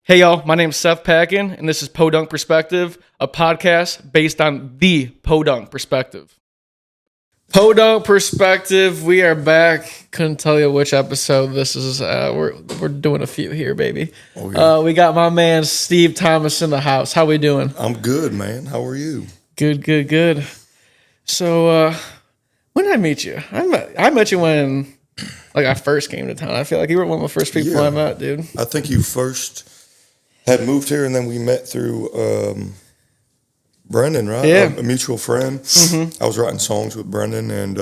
Hey y'all, my name's Seth Packan, and this is Podunk Perspective, a podcast based on the Podunk Perspective. Podunk Perspective, we are back. Couldn't tell you which episode this is. We're doing a few here, baby. Okay. We got my man Steve Thomas in the house. How we doing? I'm good, man. How are you? Good. So, when did I meet you? I met you when, I first came to town. I feel like you were one of the first people I met, dude. I think you first had moved here, and then we met through Brendan, right? Yeah. A mutual friend. Mm-hmm. I was writing songs with Brendan, and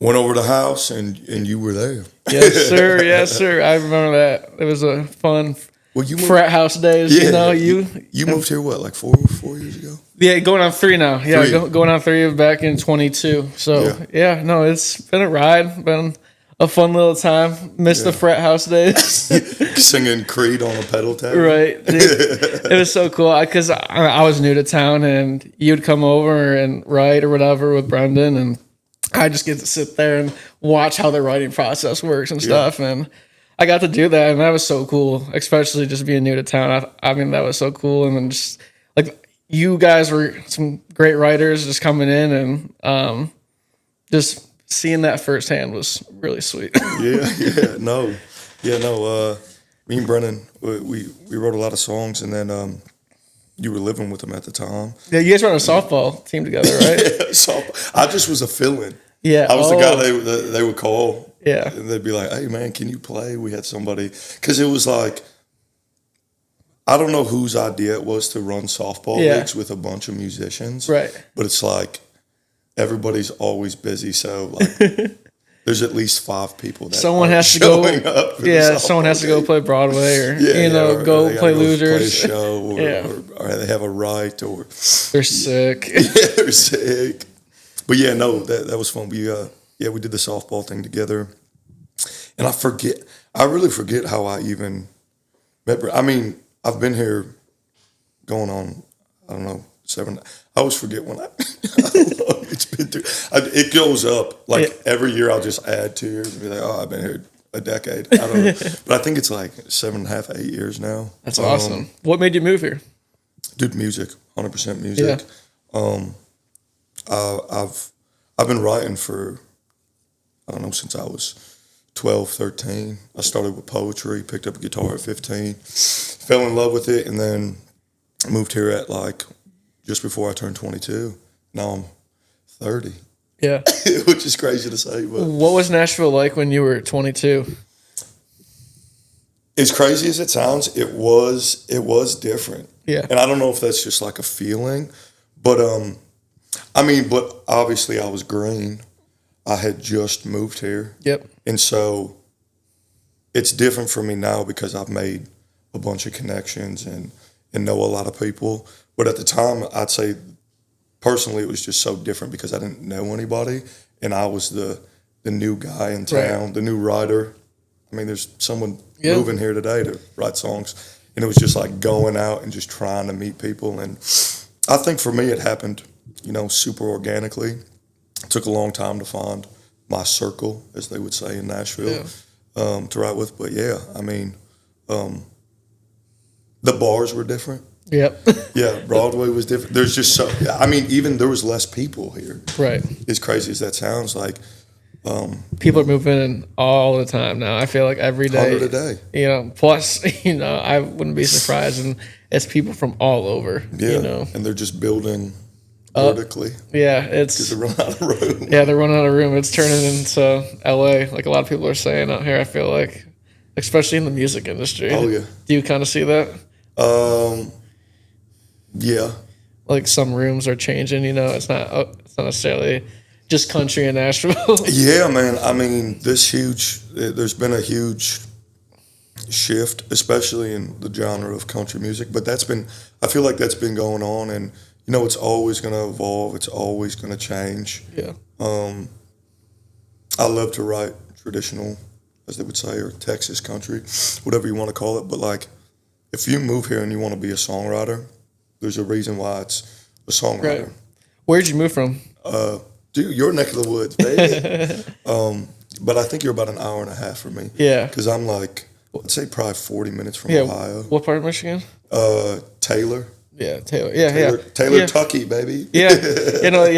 went over to the house, and you were there. Yes, sir. I remember that. It was a fun frat house days. Yeah. You moved here, what, like four years ago? Yeah, going on 3 now. Yeah, going on 3 back in 22. So, it's been a ride. Been a fun little time. Missed the frat house days. Singing Creed on a pedal tag. Right. It was so cool because I was new to town, and you'd come over and write or whatever with Brendan, and I just get to sit there and watch how the writing process works and stuff. And I got to do that, and that was so cool, especially just being new to town. I mean, that was so cool. And then just you guys were some great writers just coming in, and just seeing that firsthand was really sweet. Me and Brennan, we wrote a lot of songs, and then you were living with him at the time. Yeah, you guys were on a softball team together, right? I just was a fill-in. Yeah. I was the guy they would call. Yeah. And they'd be like, hey, man, can you play? We had somebody. Because it was like, I don't know whose idea it was to run softball leagues with a bunch of musicians. Right. But it's like, everybody's always busy, so there's at least 5 people that someone has to go up. Yeah, someone has to go play Broadway, or go play Losers, play a show, or they have a right, or they're sick. They're sick. But that was fun. We did the softball thing together, and I really forget how I even met. I mean, I've been here going on, I don't know, 7. I always forget when I don't know, it's been through. It goes up. Every year I'll just add 2 years and be like, oh, I've been here a decade. I don't know. But I think it's like 7.5, 8 years now. That's awesome. What made you move here? Dude, music. 100% music. Yeah. I've been writing for, I don't know, since I was 12, 13. I started with poetry, picked up a guitar at 15, fell in love with it, and then moved here at just before I turned 22. Now I'm 30. Yeah. Which is crazy to say. But what was Nashville like when you were 22? As crazy as it sounds, it was different. Yeah. And I don't know if that's just like a feeling, but but obviously I was green. I had just moved here. Yep. And so it's different for me now because I've made a bunch of connections and know a lot of people. But at the time, I'd say personally it was just so different because I didn't know anybody, and I was the new guy in town, the new writer. I mean, there's someone moving here today to write songs, and it was just like going out and just trying to meet people. And I think for me it happened, super organically. It took a long time to find my circle, as they would say in Nashville, to write with. But the bars were different. Yep. Yeah, Broadway was different. There's just even there was less people here. Right. As crazy as that sounds, people are moving in all the time now. I feel like every day. 100 a day. Plus, I wouldn't be surprised, and it's people from all over. Yeah. And they're just building vertically. Yeah, because they're running out of room. Yeah, they're running out of room. It's turning into LA, like a lot of people are saying out here. I feel like, especially in the music industry. Oh yeah. Do you kind of see that? Yeah. Like some rooms are changing, it's not necessarily just country in Nashville. Yeah, man. I mean, there's been a huge shift, especially in the genre of country music, but I feel like that's been going on, and, it's always going to evolve. It's always going to change. Yeah. I love to write traditional, as they would say, or Texas country, whatever you want to call it. But if you move here and you want to be a songwriter, there's a reason why it's a songwriter. Right. Where'd you move from? Dude, your neck of the woods, baby. But I think you're about an hour and a half from me. Yeah. Because I'm I'd say probably 40 minutes from Yeah. Ohio. What part of Michigan? Taylor. Yeah, Taylor. Yeah. Taylor, Tucky, baby. Yeah.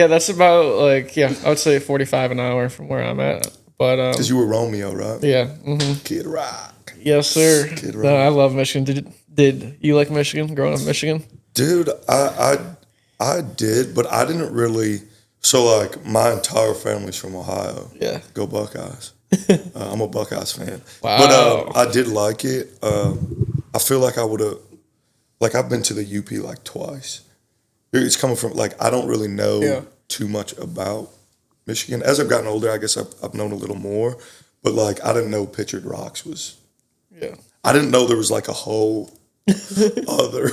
That's about I would say 45 an hour from where I'm at. But Because you were Romeo, right? yeah. Mm-hmm. Kid Rock. Yes, sir. Kid Rock. No, I love Michigan. Did you like Michigan growing up in Michigan? Dude, I did, but I didn't really. So like my entire family's from Ohio. Yeah. Go Buckeyes. I'm a Buckeyes fan. Wow. But I did like it. I feel like I would have. Like I've been to the UP like twice. It's coming from like I don't really know too much about Michigan. As I've gotten older, I guess I've known a little more. But like I didn't know Pictured Rocks was. Yeah. I didn't know there was like a whole other.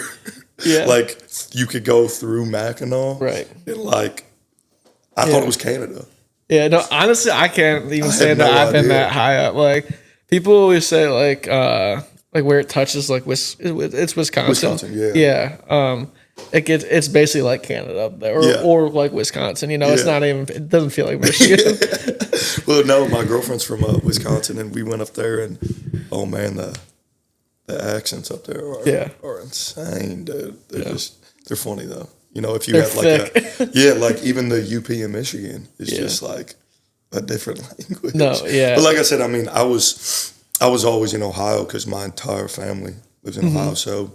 Yeah. Like you could go through Mackinac. Right. And like I thought it was Canada. Yeah. No, honestly, I can't even say had that no I've been idea. that high up. Like people always say like where it touches like it's Wisconsin. Wisconsin, yeah. Yeah. It's basically like Canada up there, or like Wisconsin. It's not even. It doesn't feel like Michigan. Well, no, my girlfriend's from Wisconsin, and we went up there, and oh man, the accents up there are insane, dude. They're funny though. If you have like like even the UP in Michigan is just like a different language. No, yeah. But like I said, I mean, I was always in Ohio because my entire family lives in Ohio, so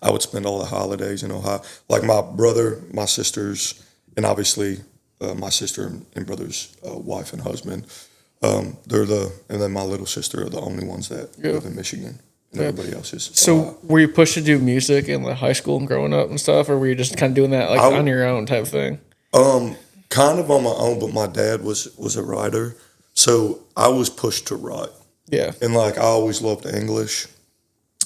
I would spend all the holidays in Ohio. Like my brother, my sisters, and obviously my sister and brother's wife and husband. And then my little sister are the only ones that live in Michigan, and everybody else is. So were you pushed to do music in like high school and growing up and stuff, or were you just kind of doing that like on your own type thing? Kind of on my own, but my dad was a writer, so I was pushed to write. Yeah. And like I always loved English.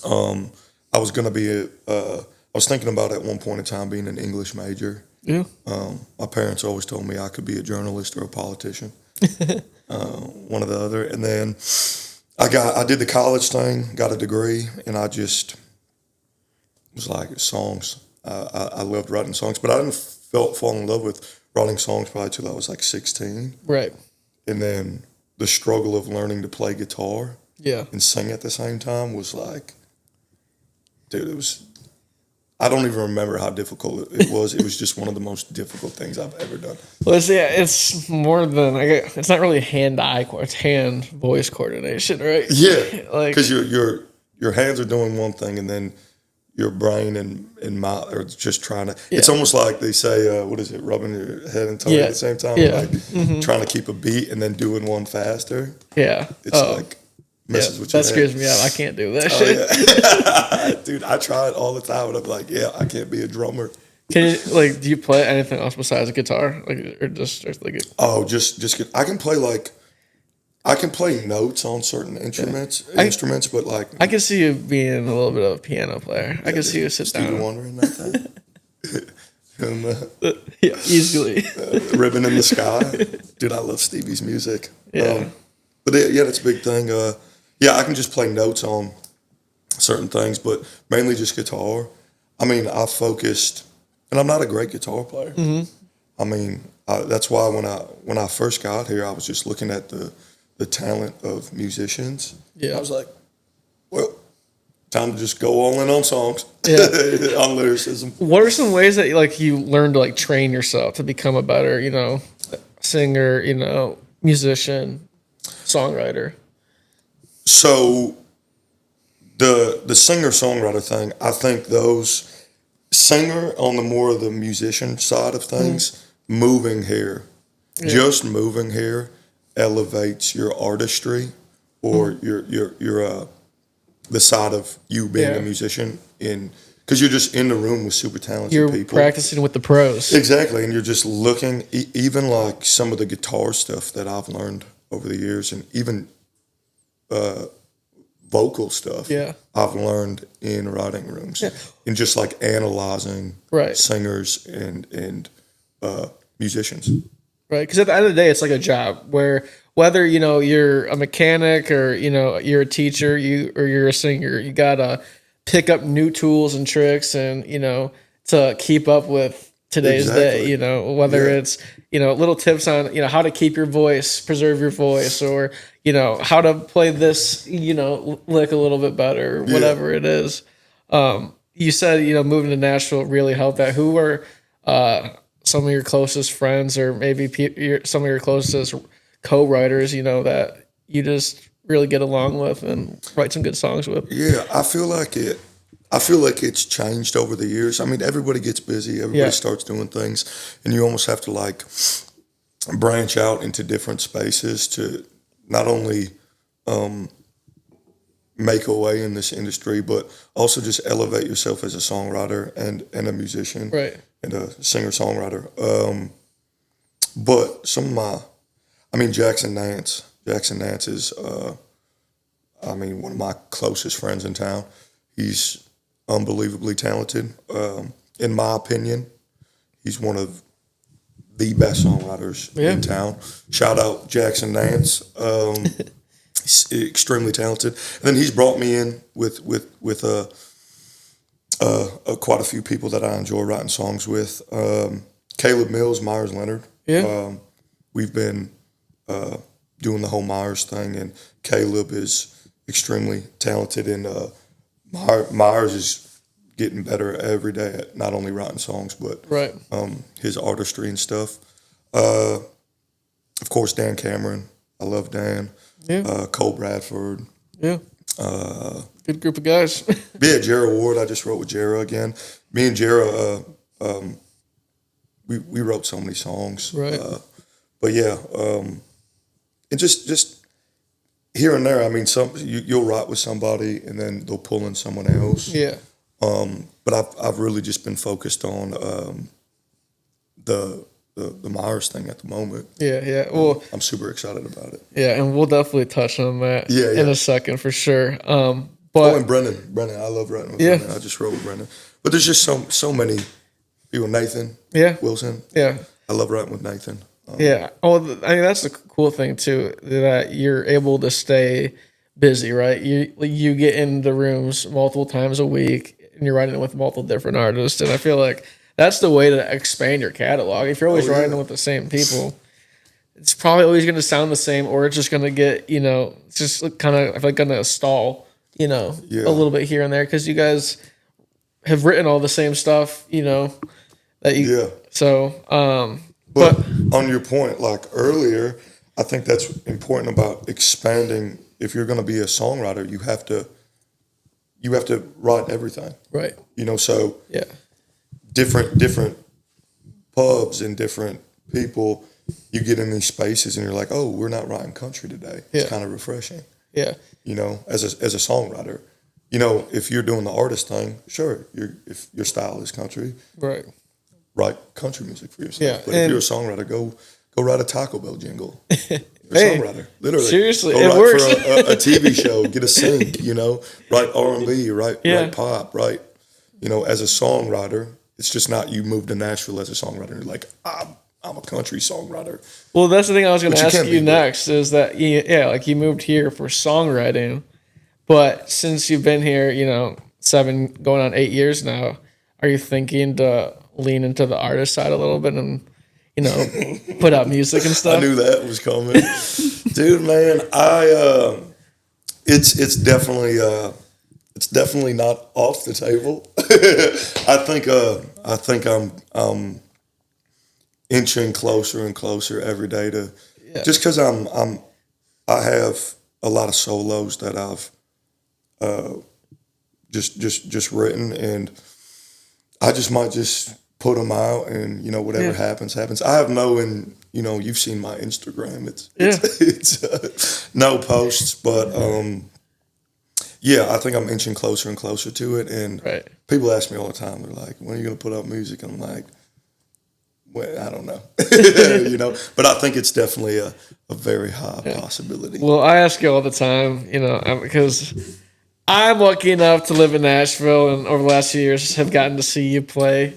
I was gonna be I was thinking about at one point in time being an English major. Yeah. My parents always told me I could be a journalist or a politician, one or the other. And then I did the college thing, got a degree, and I just was like songs. I loved writing songs, but I didn't fall in love with writing songs probably till I was like 16. Right. And then the struggle of learning to play guitar and sing at the same time was like, dude, it was. I don't even remember how difficult it was. It was just one of the most difficult things I've ever done. Well, it's more than it's not really hand-eye, it's hand-voice coordination, right? Yeah, like because your hands are doing one thing, and then your brain and mouth are just trying to. Yeah. It's almost like they say, what is it, rubbing your head and tongue at the same time, like trying to keep a beat and then doing one faster. Yeah, it's like. That scares me out. I can't do that shit. Yeah. Dude, I try it all the time, and I'm like, I can't be a drummer. Can you do you play anything else besides a guitar, or just I can play notes on certain instruments, but like I can see you being a little bit of a piano player. I can see you sit Stevie down. Wonder in that thing. Easily. Ribbon in the Sky, dude. I love Stevie's music. Yeah, but that's a big thing. I can just play notes on certain things, but mainly just guitar. I mean, I focused, and I'm not a great guitar player. Mm-hmm. I mean, that's why when I first got here, I was just looking at the talent of musicians. Yeah, I was like, well, time to just go all in on songs, on lyricism. What are some ways that you learn to train yourself to become a better, singer, musician, songwriter? So the singer-songwriter thing, I think those singer on the more of the musician side of things, moving here, just moving here elevates your artistry or your the side of you being a musician because you're just in the room with super talented people. You're practicing with the pros. Exactly, and you're just looking, even like some of the guitar stuff that I've learned over the years, and even vocal stuff I've learned in writing rooms and just like analyzing singers and musicians. Right, because at the end of the day, it's like a job where whether you're a mechanic or you're a teacher, or you're a singer, you gotta pick up new tools and tricks and to keep up with today's day. Whether it's little tips on how to keep your voice, preserve your voice, or how to play this, lick a little bit better, whatever it is. You said, moving to Nashville really helped that. Who were some of your closest friends, or maybe some of your closest co-writers, that you just really get along with and write some good songs with? Yeah, I feel like it's changed over the years. I mean, everybody gets busy. Everybody starts doing things, and you almost have to like branch out into different spaces to not only make a way in this industry, but also just elevate yourself as a songwriter and a musician, right, and a singer-songwriter. But Jackson Nance is, one of my closest friends in town. He's unbelievably talented. In my opinion, he's one of the best songwriters in town. Shout out Jackson Nance. He's extremely talented. And then he's brought me in with quite a few people that I enjoy writing songs with. Caleb Mills, Myers Leonard. Yeah. We've been doing the whole Myers thing, and Caleb is extremely talented, and Myers is getting better every day at not only writing songs, but his artistry and stuff. Of course, Dan Cameron. I love Dan. Yeah. Cole Bradford. Yeah. Good group of guys. Yeah, Jara Ward. I just wrote with Jara again. Me and Jara, we wrote so many songs. Right. But yeah, and just here and there. I mean, you'll write with somebody, and then they'll pull in someone else. Yeah. But I've really just been focused on the Myers thing at the moment. Yeah. Well, I'm super excited about it. Yeah, and we'll definitely touch on that in a second for sure. And Brennan, I love writing with Brennan. I just wrote with Brennan. But there's just so many people. Nathan, Wilson. Yeah, I love writing with Nathan. That's the cool thing too, that you're able to stay busy, right? You get into rooms multiple times a week, and you're writing with multiple different artists, and I feel like that's the way to expand your catalog. If you're always writing with the same people, it's probably always going to sound the same, or it's just going to get, it's just kind of, I feel like, going to stall, a little bit here and there, because you guys have written all the same stuff, So, but on your point, like earlier, I think that's important about expanding. If you're going to be a songwriter, you have to write everything, right? So different pubs and different people, you get in these spaces and you're like, oh, we're not writing country today. It's kind of refreshing. Yeah. As a songwriter, if you're doing the artist thing, sure, if your style is country, right, write country music for yourself. Yeah. But if you're a songwriter, go write a Taco Bell jingle. You're a songwriter, literally. Seriously, go it write works. For a TV show, get a sync, write R&B, write pop, write, as a songwriter, it's just not you move to Nashville as a songwriter. You're like, I'm a country songwriter. Well, that's the thing I was going to ask you next, is that, you moved here for songwriting, but since you've been here, 7 going on 8 years now, are you thinking to lean into the artist side a little bit and, put out music and stuff? I knew that was coming. Dude, man, it's definitely not off the table. I think I'm inching closer and closer every day to, just because I have a lot of solos that I've just written, and I just might just put them out, and whatever happens. I have you've seen my Instagram. It's no posts, but I think I'm inching closer and closer to it. And people ask me all the time, they're like, when are you going to put out music? I'm like, well, I don't know, but I think it's definitely a very high possibility. Well, I ask you all the time, because I'm lucky enough to live in Nashville, and over the last few years have gotten to see you play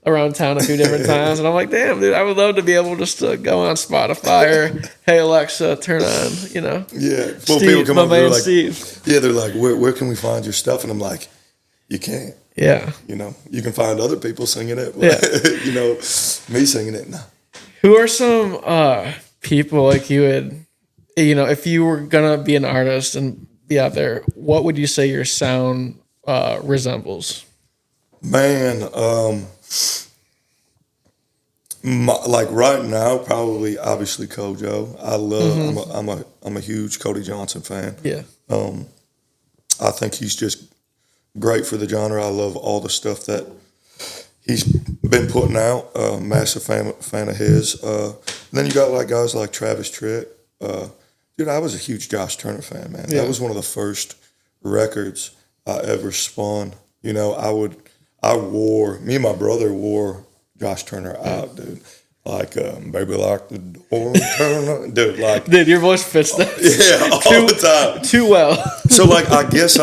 around town a few different times, and I'm like, damn, dude, I would love to be able just to go on Spotify or, hey, Alexa, turn on, Yeah. Well, Steve, people come up, they're like, Steve. Yeah, they're like, where can we find your stuff? And I'm like, you can't. Yeah. You can find other people singing it. But, me singing it, no. Who are some people like you would, you know, if you were gonna be an artist and be out there, what would you say your sound resembles? Man, like right now, probably obviously Kojo. I love. I'm a huge Cody Johnson fan. Yeah. I think he's just great for the genre. I love all the stuff that he's been putting out. Massive fan of his. Then you got like guys like Travis Tritt. Dude, I was a huge Josh Turner fan, man. Yeah. That was one of the first records I ever spun. You know, me and my brother wore Josh Turner out, dude. Like, baby, lock the door, turn on. Dude, like. Dude, your voice fits that. Yeah, all the time. Too well. So, like, I guess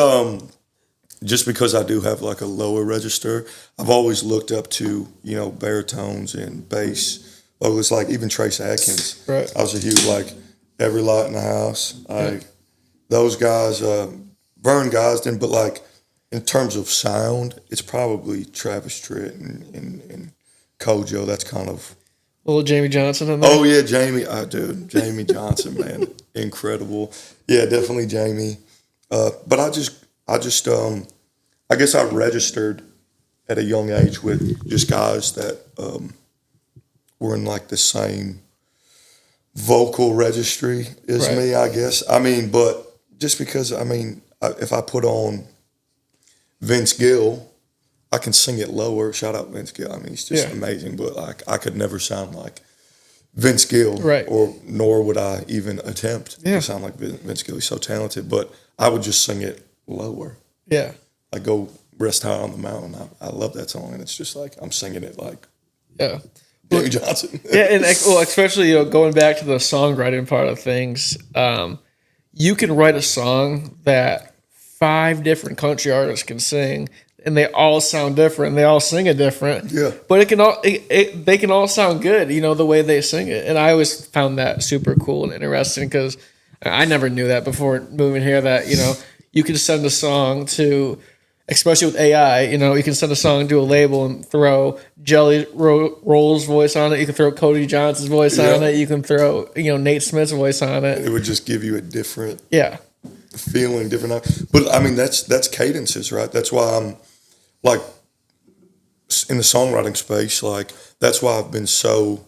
just because I do have, like, a lower register, I've always looked up to, you know, baritones and bass. It was like even Trace Adkins. Right. I was a huge, like, Every Light in the House. Those guys, Vern Gosdin, but, like, in terms of sound, it's probably Travis Tritt and Kojo. That's kind of Little Jamie Johnson in there. Oh yeah, Jamie. Dude, Jamie Johnson, man, incredible. Yeah, definitely Jamie. But I guess I registered at a young age with just guys that were in like the same vocal registry as Right. me. I guess. I mean, but just because if I put on Vince Gill, I can sing it lower. Shout out Vince Gill. I mean, he's just amazing. But like, I could never sound like Vince Gill, Right. Nor would I even attempt to sound like Vince Gill. He's so talented. But I would just sing it lower. Yeah. Like Go Rest High on the Mountain. I love that song, and it's just like I'm singing it like Yeah. Jamie Johnson. Yeah, and well, especially going back to the songwriting part of things, you can write a song that 5 different country artists can sing, and they all sound different. They all sing it different. Yeah. But they can all sound good, the way they sing it. And I always found that super cool and interesting because I never knew that before moving here. That you can send a song to, especially with AI, you can send a song to a label and throw Jelly Roll's voice on it. You can throw Cody Johnson's voice on it. You can throw, Nate Smith's voice on it. It would just give you a different feeling, different. But I mean, that's cadences, right? That's why I'm like in the songwriting space. Like that's why I've been so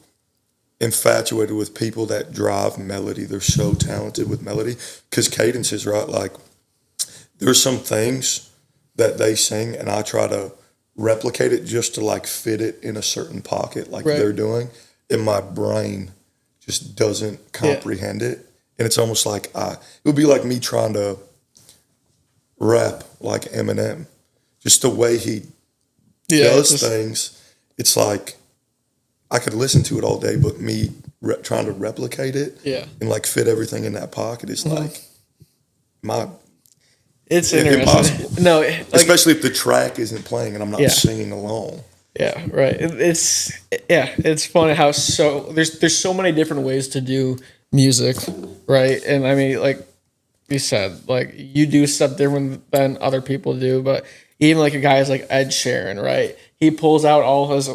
infatuated with people that drive melody. They're so talented with melody because cadences, right? Like there's some things that they sing and I try to replicate it just to like fit it in a certain pocket like they're doing, and my brain just doesn't comprehend it. And it's almost like it would be like me trying to rap like Eminem. Just the way he does things, it's like I could listen to it all day, but me trying to replicate it and like fit everything in that pocket is like it's interesting. Impossible. No, especially if the track isn't playing and I'm not singing along. Yeah, right. It's funny how there's so many different ways to do music, right? And I mean, like you said, like you do stuff different than other people do, but even like a guy like Ed Sheeran, right? He pulls out all his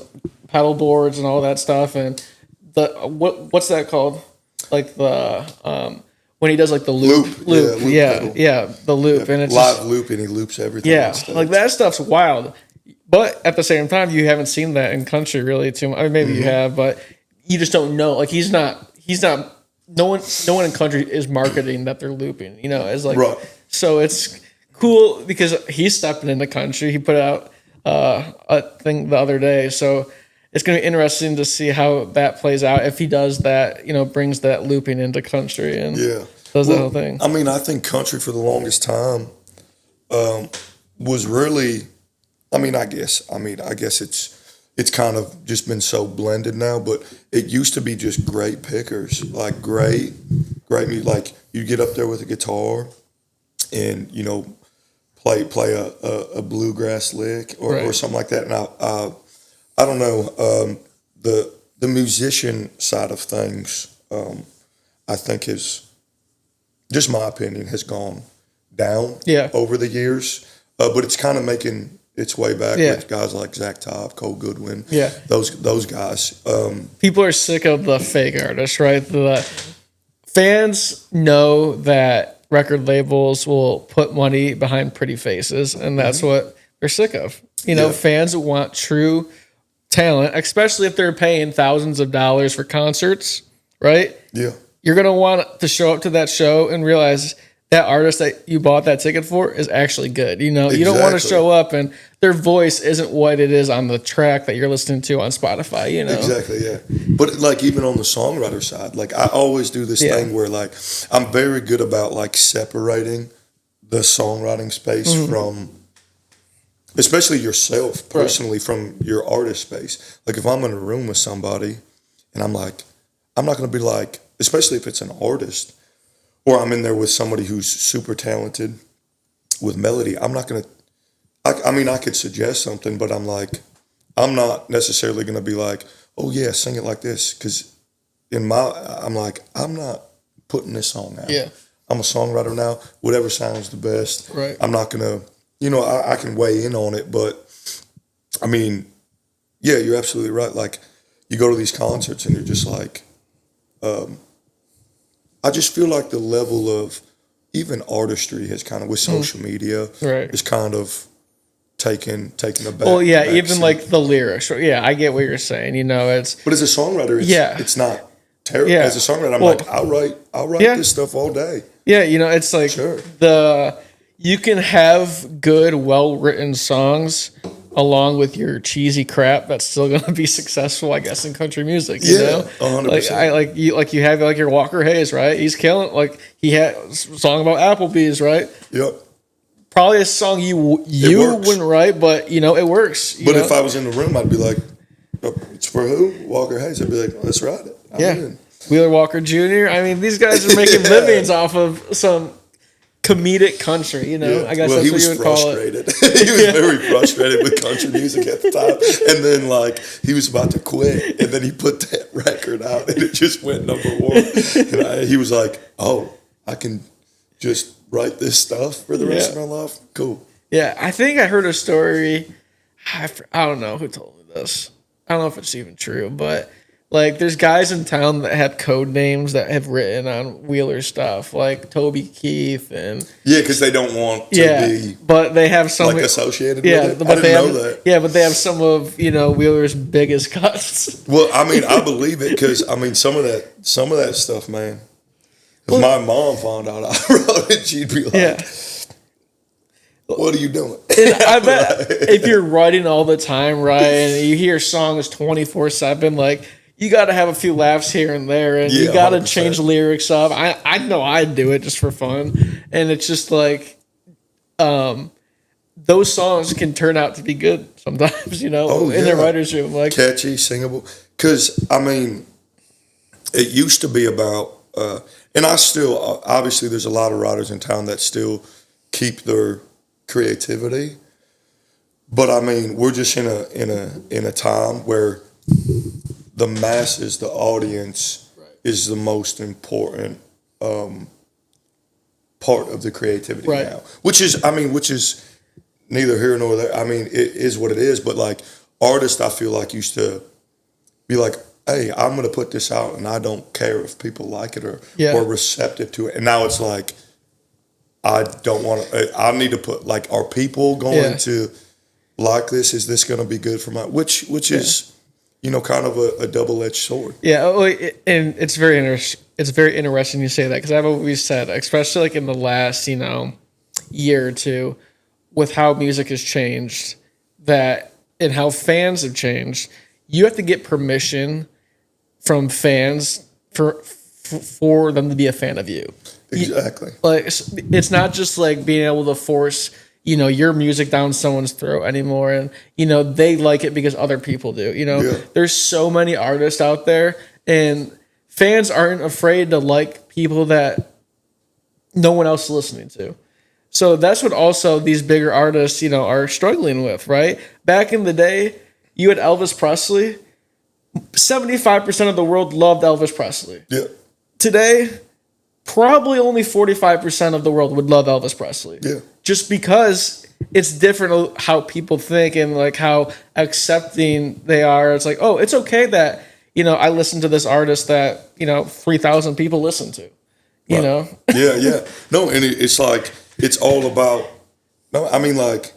pedal boards and all that stuff, and what's that called? Like the when he does like the loop, the loop, and it's live loop, and he loops everything. Yeah, like that stuff's wild. But at the same time, you haven't seen that in country really too much. I mean, maybe you have, but you just don't know. Like he's not. No one in country is marketing that they're looping. It's like so it's cool because he's stepping into country. He put out a thing the other day, so it's going to be interesting to see how that plays out if he does that. Brings that looping into country and does that whole thing. I mean, I think country for the longest time was really. I guess it's kind of just been so blended now, but it used to be just great pickers, like great music. Like you get up there with a guitar and, play a bluegrass lick or something like that. And I don't know, the musician side of things, I think is, just my opinion, has gone down over the years, but it's kind of making its way back with guys like Zach Topp, Cole Goodwin, those guys. People are sick of the fake artists, right? The fans know that record labels will put money behind pretty faces, and that's what they're sick of. Fans want true talent, especially if they're paying thousands of dollars for concerts, right? Yeah. You're going to want to show up to that show and realize that artist that you bought that ticket for is actually good. You don't want to show up and their voice isn't what it is on the track that you're listening to on Spotify, Exactly, yeah. But like even on the songwriter side, like I always do this thing where like I'm very good about like separating the songwriting space from, especially yourself personally, from your artist space. Like if I'm in a room with somebody and I'm like, I'm not going to be like, especially if it's an artist, or I'm in there with somebody who's super talented with melody, I'm not going to, I mean, I could suggest something, but I'm like, I'm not necessarily going to be like, oh yeah, sing it like this. Because I'm like, I'm not putting this song out. Yeah. I'm a songwriter now. Whatever sounds the best. Right. I'm not going to, I can weigh in on it, but I mean, yeah, you're absolutely right. Like you go to these concerts and you're just like, I just feel like the level of even artistry has kind of with social media is kind of taken a back. Well, yeah, back even seat. like the lyrics. Yeah, I get what you're saying. It's But as a songwriter, it's not terrible. Yeah. As a songwriter, I'm like, I'll write this stuff all day. Yeah, it's like you can have good, well written songs along with your cheesy crap that's still going to be successful, I guess, in country music. You know, 100%. Like you have like your Walker Hayes, right? He's killing. Like he had a song about Applebee's, right? Yep. Probably a song you wouldn't write, but it works. But if I was in the room, I'd be like, "It's for who? Walker Hayes." I'd be like, "Let's write it." I'm in. Wheeler Walker Jr. I mean, these guys are making livings off of some comedic country, I guess that's what you would call it. He was very frustrated with country music at the time. And then, like, he was about to quit. And then he put that record out, and it just went number one. And he was like, oh, I can just write this stuff for the rest of my life? Cool. Yeah, I think I heard a story. I don't know who told me this. I don't know if it's even true, but like, there's guys in town that have code names that have written on Wheeler stuff, like Toby Keith and because they don't want to be, but they have some like associated. Yeah, with it. but I didn't know that. Yeah, but they have some of Wheeler's biggest cuts. Well, I mean, I believe it because I mean some of that stuff, man. If my mom found out I wrote it, she'd be like, what are you doing? And I bet if you're writing all the time, right, and you hear songs 24/7, like, you got to have a few laughs here and there, and you got to change lyrics up. I know I'd do it just for fun, and it's just like, those songs can turn out to be good sometimes, in the writer's room, like catchy, singable. Because I mean, it used to be about, and I still obviously there's a lot of writers in town that still keep their creativity, but I mean, we're just in a time where the masses, the audience, is the most important part of the creativity now. Which is neither here nor there. I mean, it is what it is. But like artists, I feel like used to be like, "Hey, I'm going to put this out, and I don't care if people like it or receptive to it." And now it's like, I don't want to. I need to put like, are people going to like this? Is this going to be good for my? Which is. Kind of a double-edged sword. Yeah, and it's very interesting you say that, because I've always said, especially like in the last year or two, with how music has changed, that and how fans have changed, you have to get permission from fans for them to be a fan of you. Exactly. Like it's not just like being able to force your music down someone's throat anymore. And, they like it because other people do, There's so many artists out there, and fans aren't afraid to like people that no one else is listening to. So that's what also these bigger artists, are struggling with, right? Back in the day, you had Elvis Presley. 75% of the world loved Elvis Presley. Yeah. Today, probably only 45% of the world would love Elvis Presley. Yeah. Just because it's different how people think and like how accepting they are. It's like, oh, it's okay that, I listen to this artist that, 3,000 people listen to. you Right. know? Yeah. No, and it's like, it's all about, no, I mean, like,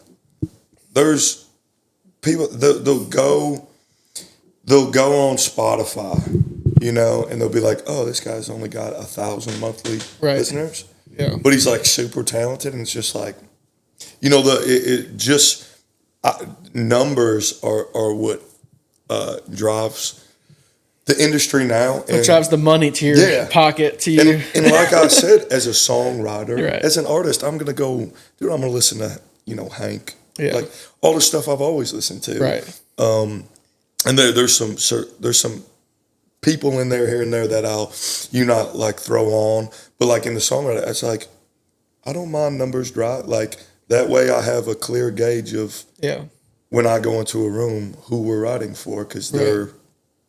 there's people, they'll go on Spotify, you know, and they'll be like, oh, this guy's only got 1,000 monthly Right. listeners. Yeah. But he's like super talented, and it's just like, you know, numbers are what drives the industry now. It drives the money to your pocket, to you. And like I said, as a songwriter, Right. as an artist, I'm going to go, dude, I'm going to listen to, you know, Hank. Yeah. Like all the stuff I've always listened to. Right. And there's some people in there here and there that I'll, not like throw on. But like in the songwriter, it's like, I don't mind numbers drop. Like that way I have a clear gauge of when I go into a room who we're writing for, because they're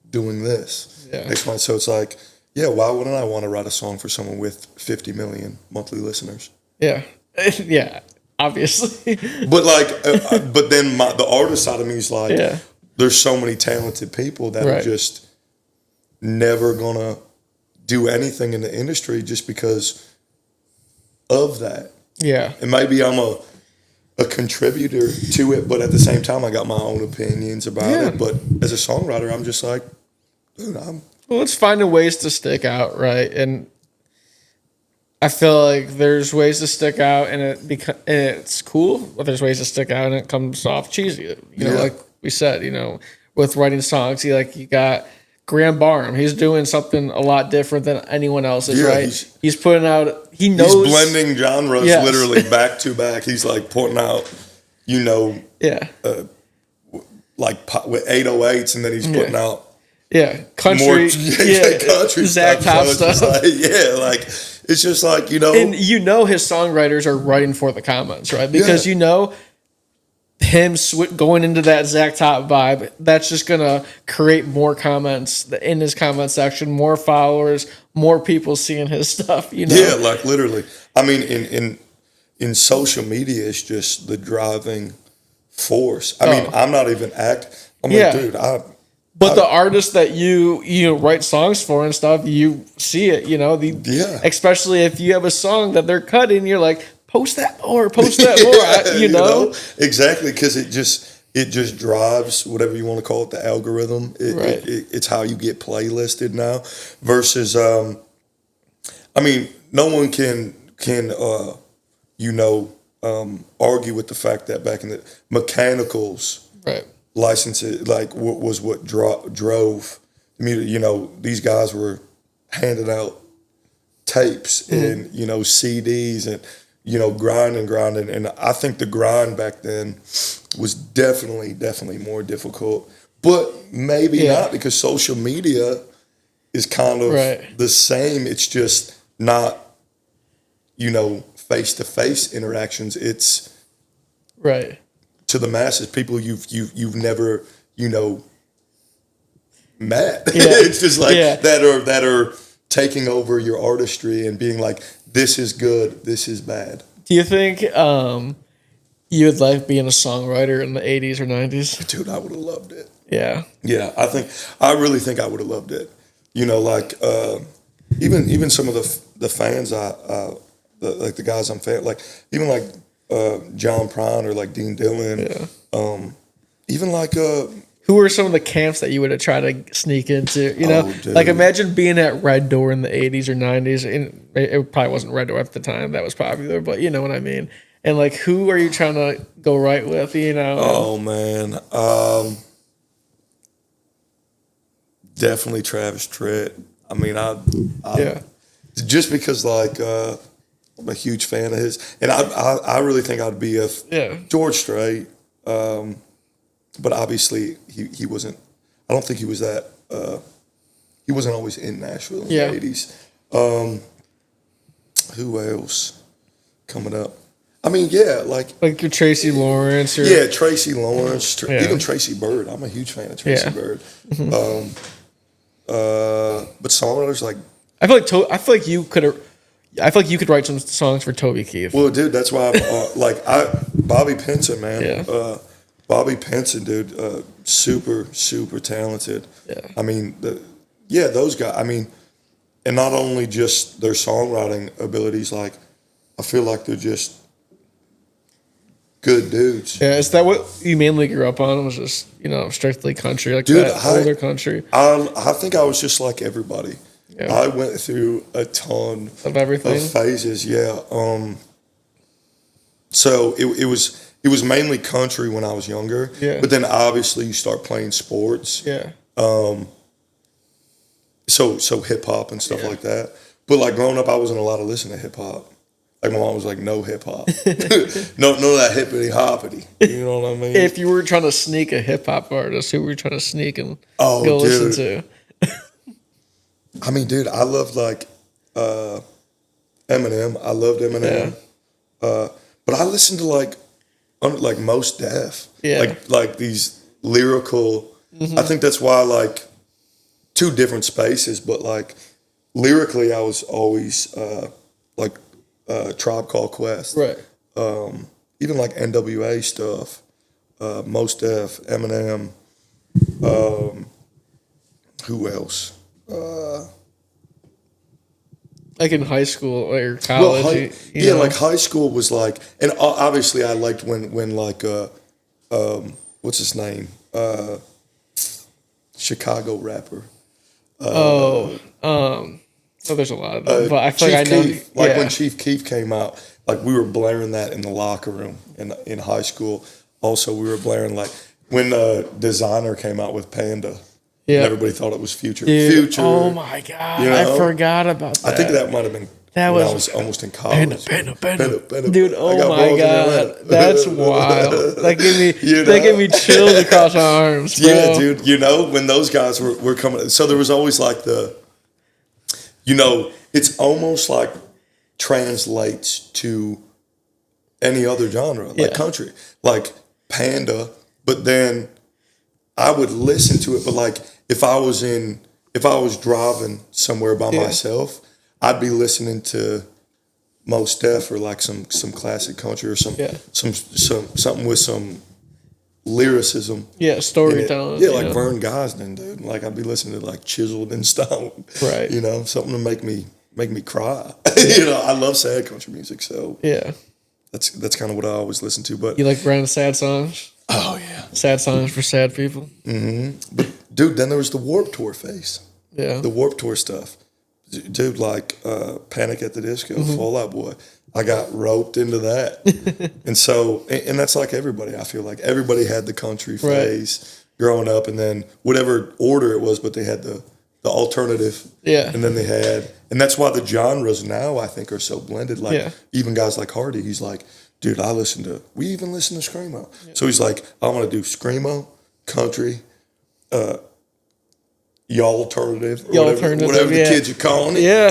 doing this. Yeah. Next one. So it's like, why wouldn't I want to write a song for someone with 50 million monthly listeners? Yeah. Yeah. Obviously. But like, but then the artist side of me is like, there's so many talented people that are just never gonna do anything in the industry just because of that. Yeah. And maybe I'm a contributor to it, but at the same time, I got my own opinions about it. But as a songwriter, I'm just like, dude, well, it's finding ways to stick out, right? And I feel like there's ways to stick out, and it's cool, but there's ways to stick out, and it comes off cheesy. You know, like we said, you know, with writing songs, you got Graham Barham. He's doing something a lot different than anyone else is, right? He's putting out. He knows. He's blending genres literally back to back. He's like putting out, you know, like with 808s, and then he's putting out. Yeah, country, country Zach Top stuff. Like, like it's just like, you know, and you know his songwriters are writing for the comments, right? Because you know him going into that Zach Top vibe, that's just gonna create more comments in his comment section, more followers, more people seeing his stuff. You know, like literally. I mean, in social media, it's just the driving force. I mean, I'm not even I'm like, dude, But the artists that you write songs for and stuff, you see it, you know. Especially if you have a song that they're cutting, you're like, post that more, you know? Exactly, because it just drives whatever you want to call it, the algorithm. It's how you get playlisted now. Versus, I mean, no one can argue with the fact that back in the mechanicals, licenses like was what drove music. You know, these guys were handing out tapes and CDs and grinding, and I think the grind back then was definitely more difficult, but maybe not, because social media is kind of the same. It's just not face-to-face interactions. It's to the masses, people you've never met. It's just like that are taking over your artistry and being like, this is good, this is bad. Do you think you would like being a songwriter in the 80s or 90s? Dude, I would have loved it. Yeah. I really think I would have loved it. Like even some of the fans like the guys I'm fan, like even like John Prine or like Dean Dillon, even like who were some of the camps that you would have tried to sneak into? Like imagine being at Red Door in the 80s or 90s, and it probably wasn't Red Door at the time that was popular, but you know what I mean. And like, who are you trying to go right with? Oh man, definitely Travis Tritt. I mean, I just because like. I'm a huge fan of his, and I really think I'd be a George Strait, but obviously he wasn't. I don't think he was that. He wasn't always in Nashville in the '80s. Who else coming up? I mean, like your Tracy Lawrence, or Tracy Lawrence, even Tracy Byrd. I'm a huge fan of Tracy Byrd. Mm-hmm. But songwriters like I feel like you could write some songs for Toby Keith. Well, dude, that's why Bobby Pinson, man. Bobby Pinson, dude, super talented. Yeah. I mean, those guys. I mean, not only just their songwriting abilities, like I feel like they're just good dudes. Yeah, is that what you mainly grew up on? Was just strictly country, like Dude, that older country I think I was just like everybody. Yeah. I went through a ton of everything. of phases. Yeah. So it was mainly country when I was younger. Yeah. But then obviously you start playing sports. Yeah. So hip hop and stuff like that. But like growing up, I wasn't allowed to listen to hip hop. Like my mom was like, no hip hop, no of that hippity hoppity. You know what I mean? If you were trying to sneak a hip hop artist, who were you trying to sneak and go dude. listen to? I mean, dude, I loved like Eminem. I loved Eminem. Yeah. But I listened to like Most Def. Yeah. Like these lyrical. I think that's why like two different spaces, but like lyrically, I was always like Tribe Called Quest. Right. Even like NWA stuff. Most Def, Eminem. Who else? Like in high school or college. Well, like high school was like, and obviously I liked when like what's his name? Chicago rapper. There's a lot of them, but I feel like I know. Keef, when Chief Keef came out, like we were blaring that in the locker room in high school. Also, we were blaring like when Designer came out with Panda. Yeah, everybody thought it was Future. Dude, Future. Oh my god, I forgot about that. I think that might have been when I was almost in college. Panda. Dude, oh my god, that's wild. That gave me chills across my arms. Bro. Yeah, dude. When those guys were coming, so there was always like it's almost like translates to any other genre, like country, like Panda. But then I would listen to it, but like if I was driving somewhere by myself, I'd be listening to Mos Def or like some classic country or something with some lyricism. Yeah, storytelling. Yeah, like Vern Gosdin, dude. Like I'd be listening to like Chiseled and Stoned. Right. Something to make me cry. I love sad country music, so that's kind of what I always listen to. But you like random sad songs? Oh yeah, sad songs for sad people. Mm-hmm. But dude, then there was the Warped Tour phase. Yeah, the Warped Tour stuff, dude. Like Panic at the Disco, Fall Out Boy. I got roped into that, and that's like everybody. I feel like everybody had the country phase growing up, and then whatever order it was, but they had the alternative. Yeah, and then they had, and that's why the genres now I think are so blended. Like even guys like Hardy, he's like, dude, we even listen to Screamo. Yeah. So he's like, I want to do Screamo, country, y'all alternative, whatever the kids are calling it. Yeah.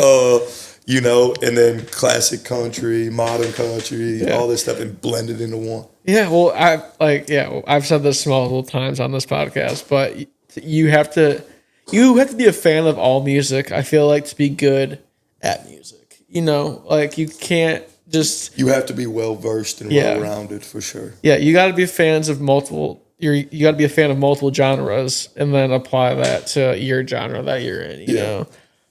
And then classic country, modern country, all this stuff, and blended into one. Yeah, well, I've said this multiple times on this podcast, but you have to be a fan of all music. I feel like to be good at music, like you can't just. You have to be well versed and well rounded for sure. Yeah, you got to be fans of multiple. You got to be a fan of multiple genres, and then apply that to your genre that you're in. You know,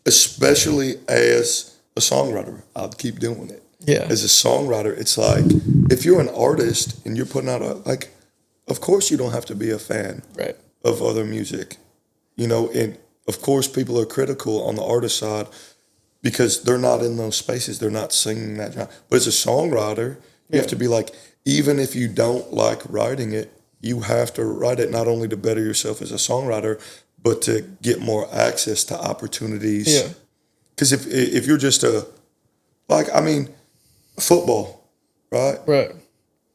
especially as a songwriter, I'll keep doing it. Yeah. As a songwriter, it's like if you're an artist and you're putting out of course you don't have to be a fan of other music, and of course people are critical on the artist side because they're not in those spaces, they're not singing that genre. But as a songwriter, you have to be like, even if you don't like writing it, you have to write it not only to better yourself as a songwriter, but to get more access to opportunities. Yeah. Because if you're just football, right? Right.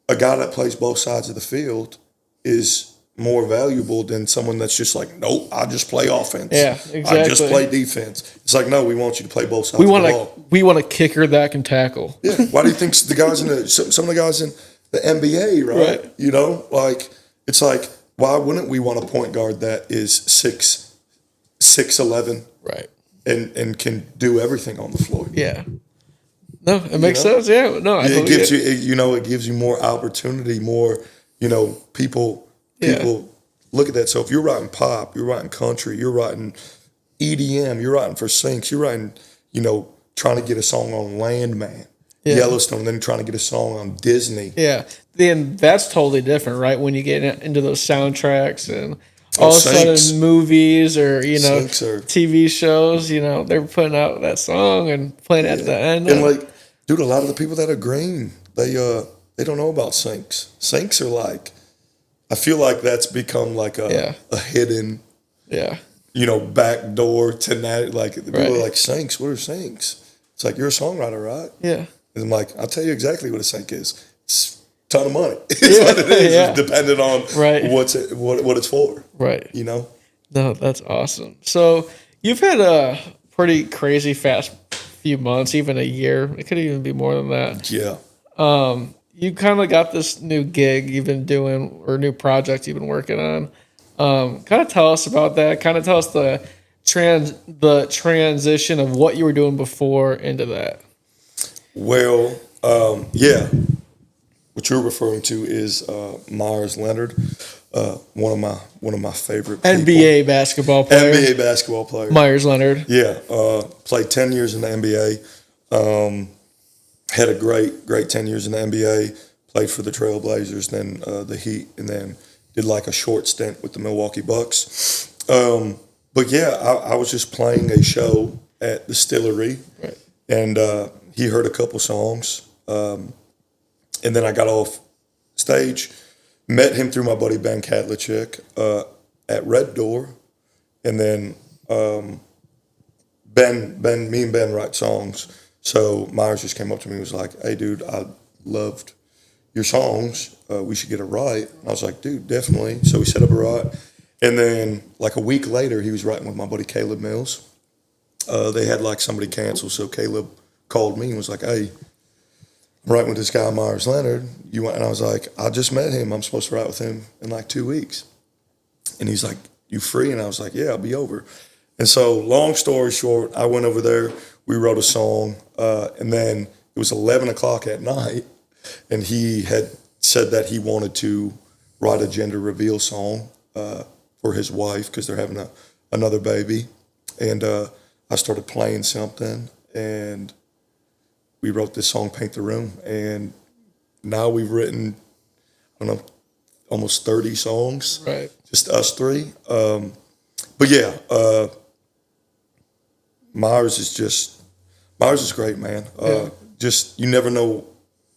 A guy that plays both sides of the field is more valuable than someone that's just like, nope, I just play offense. Yeah, exactly. I just play defense. It's like, no, we want you to play both sides of the ball. We want a kicker that can tackle. Yeah. Why do you think the guys some of the guys in the NBA, right? It's like, why wouldn't we want a point guard that is 6'11", right, and can do everything on the floor? Yeah. No, it makes sense. Yeah. No, it gives it gives you more opportunity, more, people look at that. So if you're writing pop, you're writing country, you're writing EDM, you're writing for syncs, you're writing, trying to get a song on Landman, Yeah. Yellowstone, then trying to get a song on Disney. Yeah. Then that's totally different, right? When you get into those soundtracks and Oh, all of a syncs. sudden movies or, Syncs are- TV shows, they're putting out that song and playing it at the end. And like, dude, a lot of the people that are green, they don't know about syncs. Syncs are like, I feel like that's become like a hidden, yeah. Back door to that. Like people Right. are like, syncs, what are syncs? It's like, you're a songwriter, right? Yeah. And I'm like, I'll tell you exactly what a sync is. It's a ton of money. It's what it is. Yeah. It's dependent on Right. what it's for. Right. You know? No, that's awesome. So you've had a pretty crazy fast few months, even a year. It could even be more than that. Yeah. You kind of got this new gig you've been doing or new project you've been working on. Kind of tell us about that. Kind of tell us the transition of what you were doing before into that. Well, yeah. What you're referring to is Myers Leonard, one of my favorite people. NBA basketball player. NBA basketball player. Myers Leonard. Yeah, played 10 years in the NBA. Had a great 10 years in the NBA. Played for the Trailblazers, then the Heat, and then did like a short stint with the Milwaukee Bucks. But yeah, I was just playing a show at the Distillery, Right. and he heard a couple songs. And then I got off stage, met him through my buddy Ben Kadlicek at Red Door, and then me and Ben write songs. So Myers just came up to me and was like, "Hey, dude, I loved your songs. We should get a write." And I was like, "Dude, definitely." So we set up a write, and then like a week later, he was writing with my buddy Caleb Mills. They had like somebody cancel, so Caleb called me and was like, "Hey, I'm writing with this guy Myers Leonard. You want?" And I was like, "I just met him. I'm supposed to write with him in like 2 weeks." And he's like, "You free?" And I was like, "Yeah, I'll be over." And so, long story short, I went over there. We wrote a song, and then it was 11 o'clock at night, and he had said that he wanted to write a gender reveal song for his wife because they're having another baby. And I started playing something, and we wrote this song, Paint the Room. And now we've written, I don't know, almost 30 songs. Right. Just us three. But yeah, Myers is great, man. Just, you never know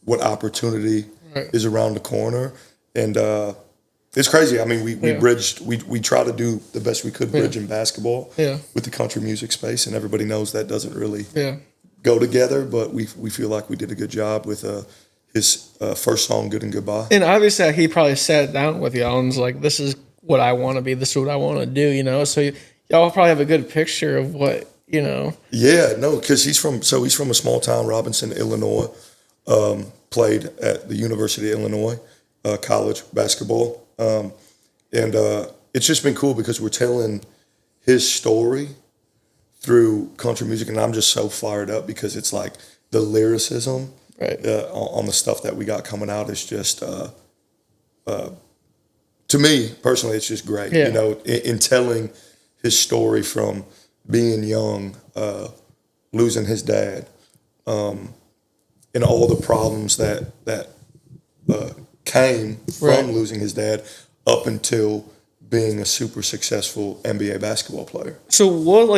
what opportunity is around the corner. And it's crazy. I mean, we bridged, we try to do the best we could bridging basketball with the country music space, and everybody knows that doesn't really go together, but we feel like we did a good job with his first song, Good and Goodbye. And obviously, he probably sat down with y'all and was like, "This is what I want to be. This is what I want to do." So y'all probably have a good picture of what. Yeah, no, because he's from a small town, Robinson, Illinois. Played at the University of Illinois, college basketball, and it's just been cool because we're telling his story through country music, and I'm just so fired up because it's like the lyricism on the stuff that we got coming out is just, to me personally, it's just great. Yeah. In telling his story from being young, losing his dad, and all the problems that came from losing his dad up until being a super successful NBA basketball player. So what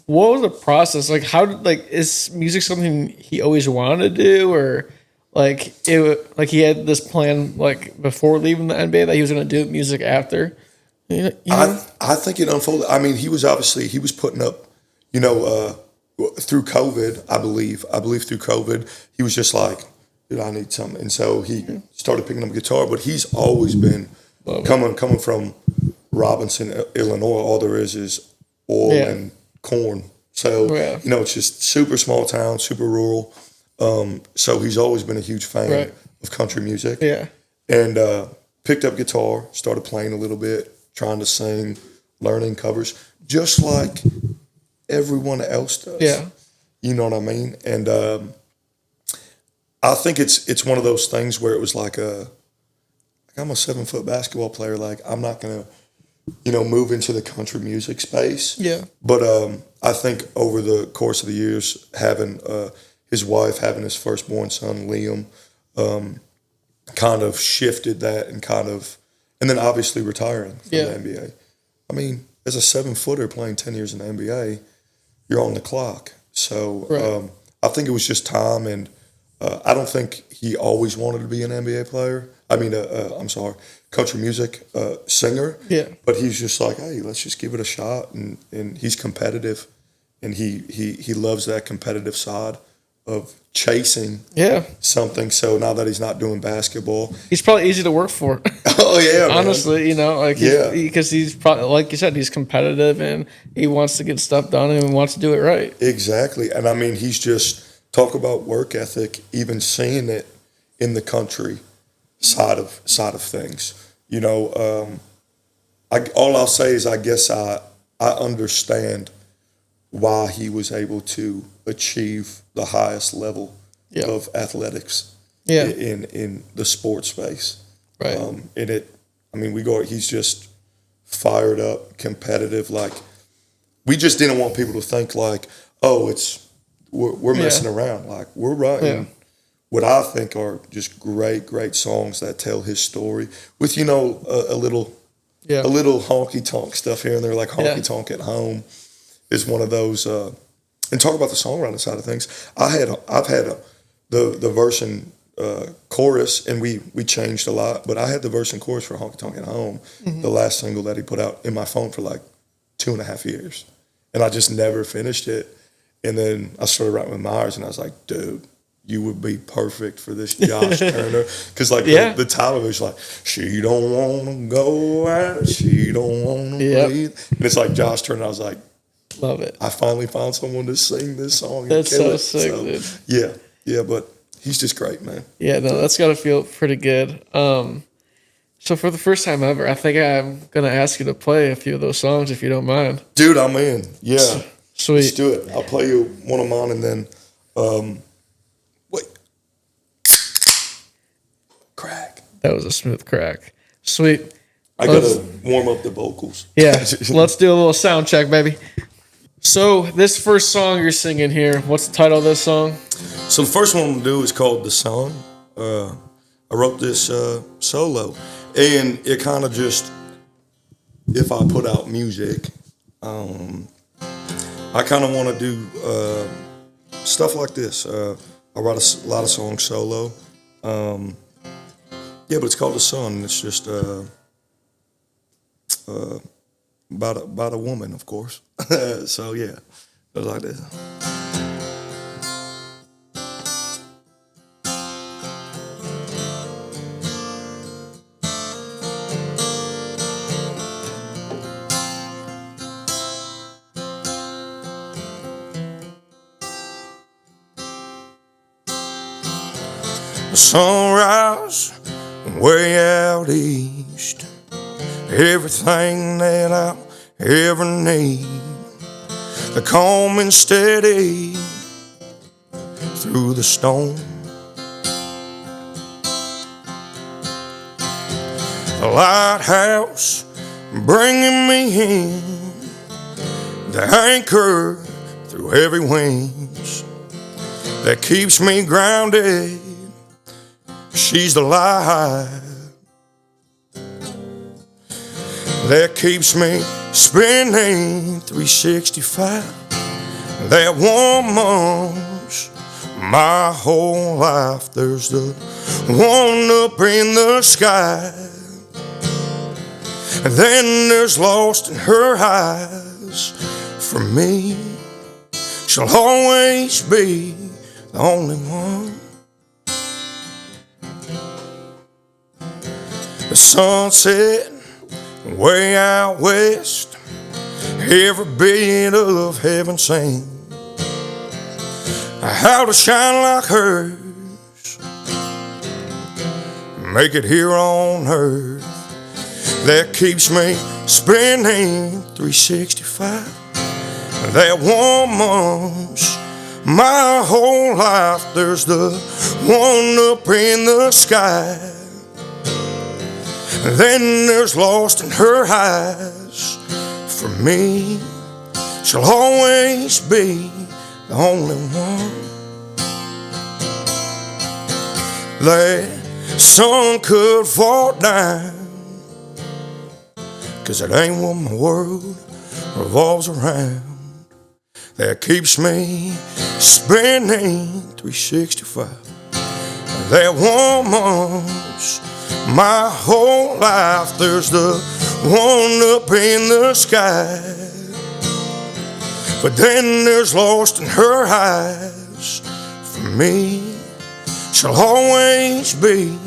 was the process? Is music something he always wanted to do, or he had this plan before leaving the NBA that he was going to do music after? I think it unfolded. I mean, he was putting up, through COVID, I believe through COVID, he was just like, "Dude, I need something." And so he started picking up guitar, but he's always been coming from Robinson, Illinois. All there is oil and corn. So, it's just super small town, super rural. So he's always been a huge fan of country music. Yeah. And picked up guitar, started playing a little bit, trying to sing, learning covers, just like everyone else does. Yeah. You know what I mean? And I think it's one of those things where it was I'm a 7-foot basketball player. Like, I'm not going to move into the country music space. Yeah. But I think over the course of the years, having his wife, having his firstborn son, Liam, kind of shifted that and then obviously retiring from the NBA. I mean, as a 7-footer playing 10 years in the NBA, you're on the clock. So I think it was just time, and I don't think he always wanted to be an NBA player. I mean, country music singer. Yeah. But he's just like, hey, let's just give it a shot, and he's competitive, and he loves that competitive side of chasing something. So now that he's not doing basketball, he's probably easy to work for. Oh yeah, man. Honestly, because he's probably, like you said, he's competitive and he wants to get stuff done and he wants to do it right. Exactly, and I mean, he's just talk about work ethic. Even seeing it in the country side of things, all I'll say is I guess I understand why he was able to achieve the highest level of athletics in the sports space. Right. He's just fired up, competitive. Like, we just didn't want people to think like, oh, we're messing around. Like, we're writing what I think are just great songs that tell his story with, a little honky tonk stuff here and there, like Honky Tonk at Home is one of those. And talk about the songwriting side of things. I've had the verse and chorus, and we changed a lot, but I had the verse and chorus for Honky Tonk at Home, the last single that he put out, in my phone for like 2.5 years, and I just never finished it. And then I started writing with Myers, and I was like, dude, you would be perfect for this Josh Turner. Because the title of it is like, she don't want to go out, she don't want to breathe. And it's like Josh Turner. I was like, love it. I finally found someone to sing this song. That's so sick, dude. Yeah, but he's just great, man. Yeah, no, that's got to feel pretty good. So for the first time ever, I think I'm going to ask you to play a few of those songs if you don't mind. Dude, I'm in. Yeah. Sweet. Let's do it. I'll play you one of mine, and then wait. Crack. That was a smooth crack. Sweet. I got to warm up the vocals. Yeah. Let's do a little sound check, baby. So this first song you're singing here, what's the title of this song? So the first one I'm going to do is called The Sun. I wrote this solo, and it kind of just, if I put out music, I kind of want to do stuff like this. I write a lot of songs solo. But it's called The Sun. It's just about a woman, of course. So yeah, it was like this. The sunrise way out east, everything that I ever need, the calm and steady through the storm. The lighthouse bringing me in, the anchor through every winds that keeps me grounded. She's the light that keeps me spinning 365. That woman's my whole life. There's the one up in the sky, and then there's lost in her eyes. For me, she'll always be the only one. The sunset way out west, every bit of heaven sing, how to shine like hers, make it here on earth, that keeps me spinning 365. That woman's my whole life. There's the one up in the sky, then there's lost in her eyes. For me, she'll always be the only one. That sun could fall down, 'cause it ain't what my world revolves around. That keeps me spinning 365. That woman's my whole life. There's the one up in the sky, but then there's lost in her eyes. For me, she'll always be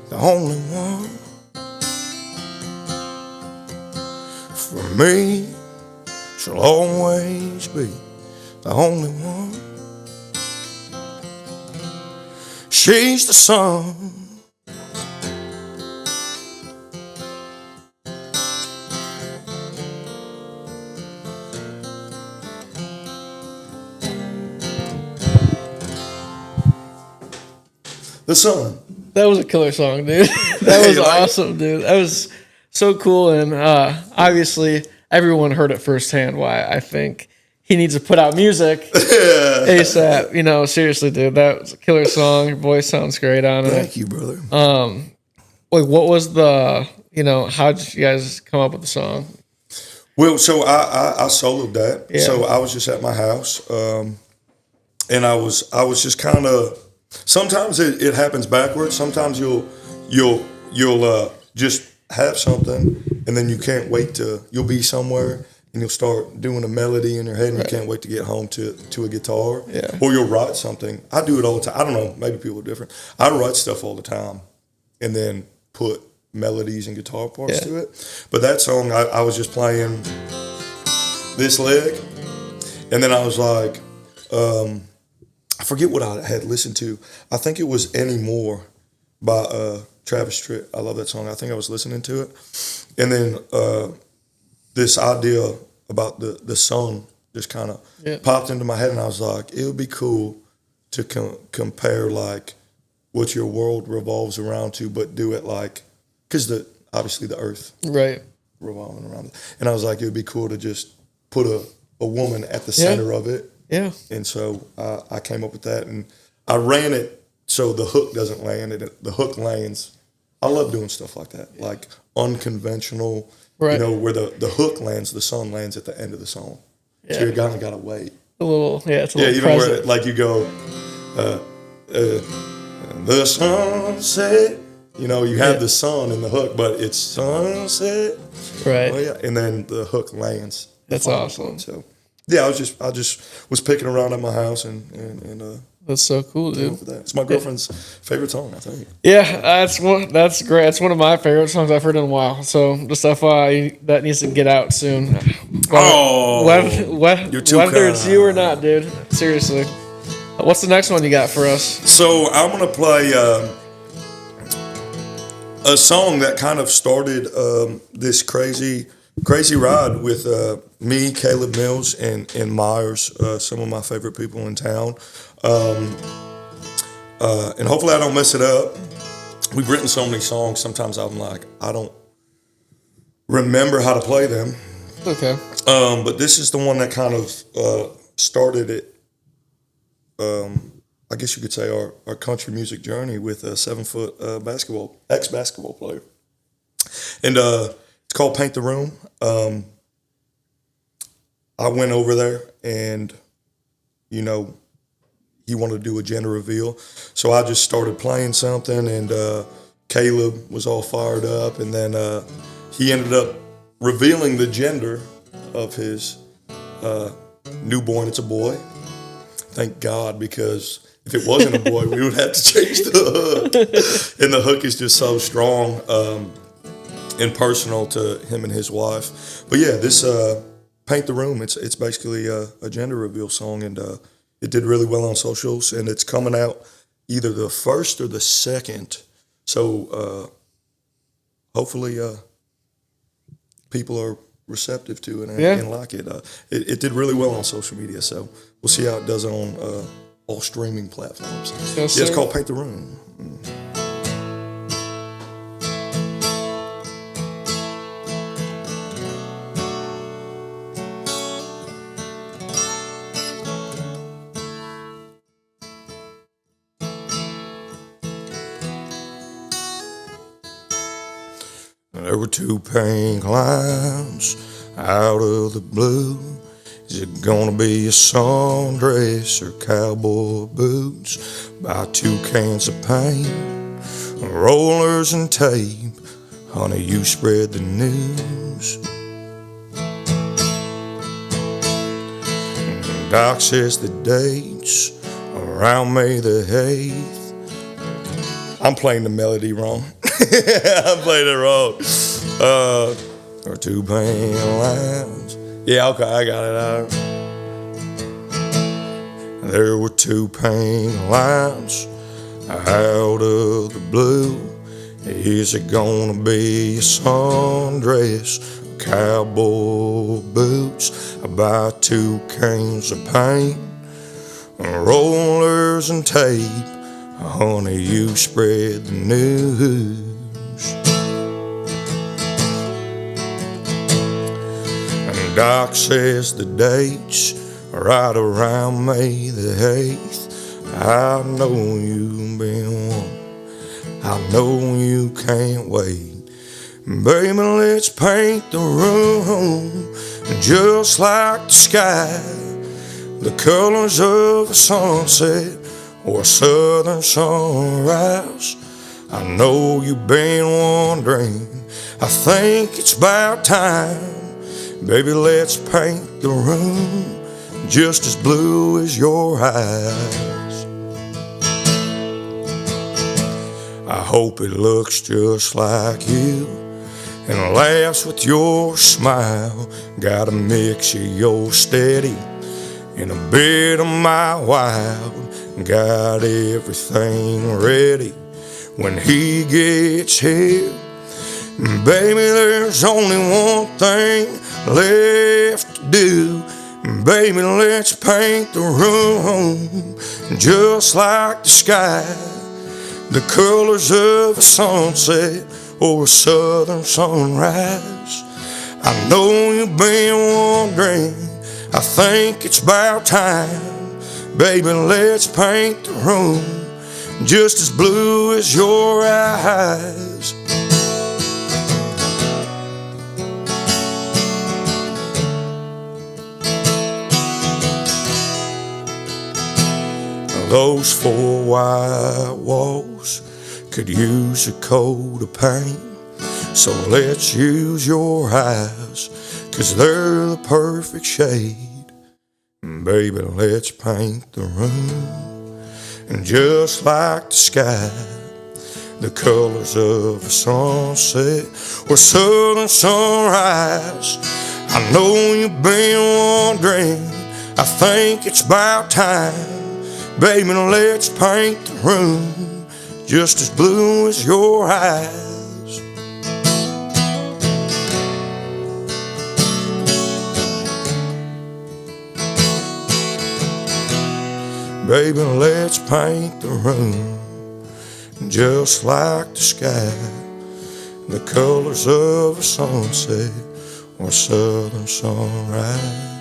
the only one. For me, she'll always be the only one. She's the sun. The sun. That was a killer song, dude. That was awesome, dude. That was so cool. And obviously, everyone heard it firsthand why I think he needs to put out music ASAP. You know, seriously, dude. That was a killer song. Your voice sounds great on it. Thank you, brother. Like, what was the, how did you guys come up with the song? Well, so I soloed that. Yeah. So I was just at my house, and I was just kind of. Sometimes it happens backwards. Sometimes you'll just have something, and then you can't wait you'll be somewhere, and you'll start doing a melody in your head, and you can't wait to get home to a guitar. Yeah. Or you'll write something. I do it all the time. I don't know. Maybe people are different. I write stuff all the time, and then put melodies and guitar parts to it. But that song, I was just playing this leg, and then I was like, I forget what I had listened to. I think it was Anymore by Travis Tritt. I love that song. I think I was listening to it. And then this idea about the sun just kind of popped into my head, and I was like, it would be cool to compare like what your world revolves around to, but do it like, because obviously the earth revolving around it. And I was like, it would be cool to just put a woman at the center of it. Yeah. And so I came up with that, and I ran it so the hook doesn't land, and the hook lands. I love doing stuff like that, like unconventional, where the hook lands, the sun lands at the end of the song. Yeah. So you're kind of got to wait. It's a little you know, where like you go, the sunset. You know, you have the sun in the hook, but it's sunset. Right. Oh, yeah. And then the hook lands. That's awesome. So. Yeah, I just was picking around at my house and that's so cool, dude. It's my girlfriend's favorite song, I think. Yeah, that's great. It's one of my favorite songs I've heard in a while. So just FYI, that needs to get out soon. You're too whether kind. it's you or not, dude. Seriously. What's the next one you got for us? So I'm gonna play a song that kind of started this crazy ride with me, Caleb Mills, and Myers, some of my favorite people in town. And hopefully I don't mess it up. We've written so many songs, sometimes I'm like, I don't remember how to play them. Okay. But this is the one that kind of started it, I guess you could say our country music journey with a 7-foot ex-basketball player. And it's called Paint the Room. I went over there and, he wanted to do a gender reveal. So I just started playing something, and Caleb was all fired up. And then he ended up revealing the gender of his newborn. It's a boy. Thank God, because if it wasn't a boy, we would have to change the hook. And the hook is just so strong and personal to him and his wife. But yeah, this Paint the Room, it's basically a gender reveal song, and it did really well on socials, and it's coming out either the 1st or the 2nd. So hopefully people are receptive to it and like it. It did really well on social media, so we'll see how it does on all streaming platforms. Yes, it's called Paint the Room. There were two pink lines out of the blue. Is it gonna be a sundress or cowboy boots? Buy 2 cans of paint, rollers and tape. Honey, you spread the news. Doc says the dates around May the 8th. I'm playing the melody wrong. I'm playing it wrong. Or 2 pink lines. Yeah, okay, I got it out. There were 2 pink lines out of the blue. Is it gonna be a sundress, cowboy boots? I buy 2 cans of paint, rollers and tape. Honey, you spread the news. And Doc says the date's right around May the 8th. I know you've been wanting, I know you can't wait. Baby, let's paint the room just like the sky, the colors of a sunset or a southern sunrise. I know you've been wondering, I think it's about time. Baby, let's paint the room just as blue as your eyes. I hope it looks just like you and laughs with your smile. Got a mix of your steady and a bit of my wild. Got everything ready when he gets here. Baby, there's only one thing left to do. Baby, let's paint the room just like the sky, the colors of a sunset or a southern sunrise. I know you've been wondering, I think it's about time. Baby, let's paint the room just as blue as your eyes. Those 4 white walls could use a coat of paint. So let's use your eyes, 'cause they're the perfect shade. Baby, let's paint the room and just like the sky, the colors of a sunset or southern sunrise. I know you've been wondering, I think it's about time. Baby, let's paint the room just as blue as your eyes. Baby, let's paint the room just like the sky, the colors of a sunset or southern sunrise.